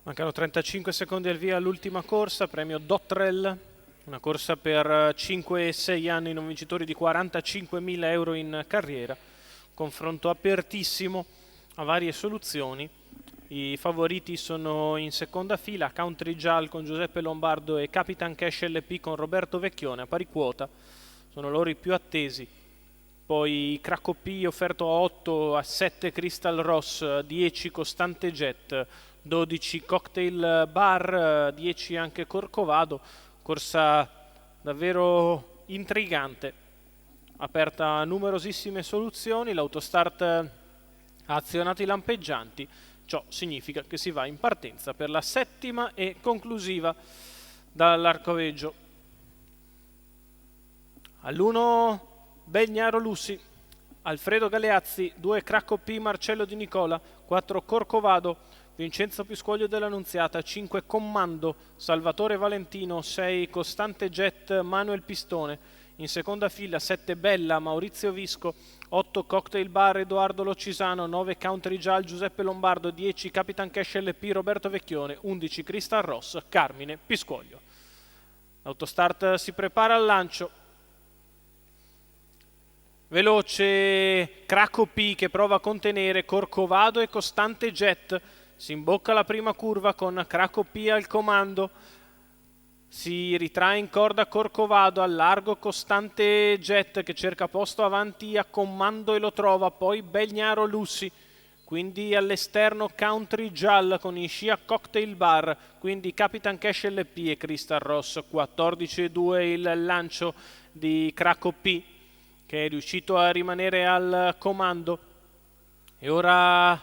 Mancano 35 secondi al via all'ultima corsa, premio Dottrell, una corsa per 5 e 6 anni, non vincitori di 45.000 euro in carriera. Confronto apertissimo a varie soluzioni. I favoriti sono in seconda fila, Country Jal con Giuseppe Lombardo e Capitan Cash LP con Roberto Vecchione a pari quota. Sono loro i più attesi. Poi Cracco P offerto a 8, a 7 Crystal Ross, 10 Costante Jet, 12 Cocktail Bar, 10 anche Corcovado. Corsa davvero intrigante, aperta a numerosissime soluzioni. L'autostart ha azionato i lampeggianti. Ciò significa che si va in partenza per la settima e conclusiva dall'Arcoveggio. All'1 Belgnaro Lussi, Alfredo Galeazzi, 2 Cracco P Marcello Di Nicola, 4 Corcovado, Vincenzo Piscoglio dell'Annunziata, 5 Commando Salvatore Valentino, 6 Costante Jet Manuel Pistone, in seconda fila 7 Bella Maurizio Visco, 8 Cocktail Bar Edoardo Locisano, 9 Country Jal Giuseppe Lombardo, 10 Capitan Cash LP Roberto Vecchione, 11 Crystal Ross Carmine Piscoglio. L'autostart si prepara al lancio. Veloce Cracco P che prova a contenere Corcovado e Costante Jet. Si imbocca la prima curva con Cracco P al comando. Si ritrae in corda Corcovado, al largo Costante Jet che cerca posto avanti a Commando e lo trova. Poi Belgnaro Lussi. Quindi all'esterno Country Jal con in scia Cocktail Bar. Quindi Capitan Cash LP e Crystal Ross. 14-2 il lancio di Cracco P, che è riuscito a rimanere al comando, e ora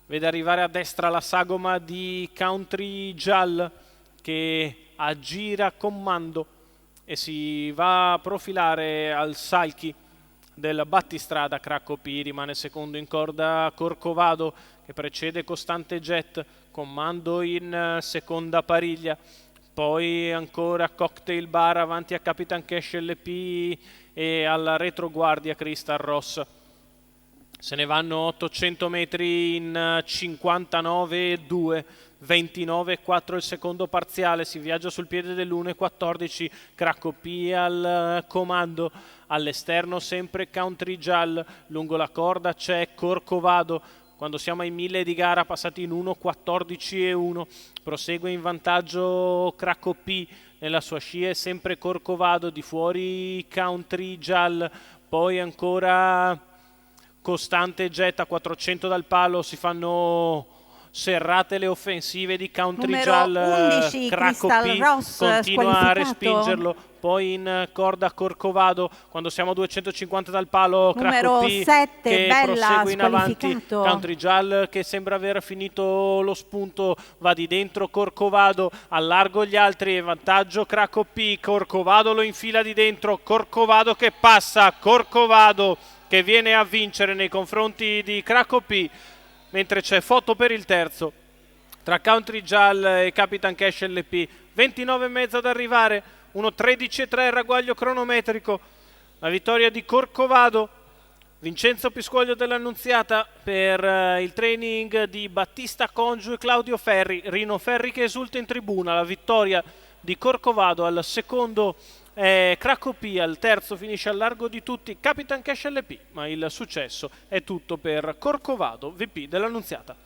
vede arrivare a destra la sagoma di Country Jal che aggira comando e si va a profilare al salchi del battistrada. Cracco P rimane secondo in corda Corcovado che precede Costante Jet, comando in seconda pariglia. Poi ancora Cocktail Bar avanti a Capitan Cash LP e alla retroguardia Crystal Ross. Se ne vanno 800 metri in 59,2, 29,4 il secondo parziale. Si viaggia sul piede dell'1,14. Cracco P al comando, all'esterno sempre Country Jal, lungo la corda c'è Corcovado. Quando siamo ai 1000 di gara, passati in 1,14,1, prosegue in vantaggio Cracco P, nella sua scia è sempre Corcovado, di fuori Country Jal, poi ancora Costante Jet a 400 dal palo. Si fanno serrate le offensive di Country Numero Jal. 11 Cracco Crystal P Ross continua a squalificato. respingerlo, poi in corda Corcovado. Quando siamo a 250 dal palo, Numero Cracco P 7 che Bella prosegue in avanti. squalificato. Country Jal che sembra aver finito lo spunto, va di dentro Corcovado, al largo gli altri, vantaggio Cracco P. Corcovado lo infila di dentro, Corcovado che passa, Corcovado che viene a vincere nei confronti di Cracco P, mentre c'è foto per il terzo tra Country Jal e Capitan Cash LP. 29,5 ad arrivare, 1:13,3 il ragguaglio cronometrico. La vittoria di Corcovado. Vincenzo Piscoglio dell'Annunziata per il training di Battista Congiu e Claudio Ferri. Rino Ferri che esulta in tribuna. La vittoria di Corcovado. Al secondo Cracco P, al terzo finisce al largo di tutti Capitan Cash LP, ma il successo è tutto per Corcovado, VP dell'Annunziata.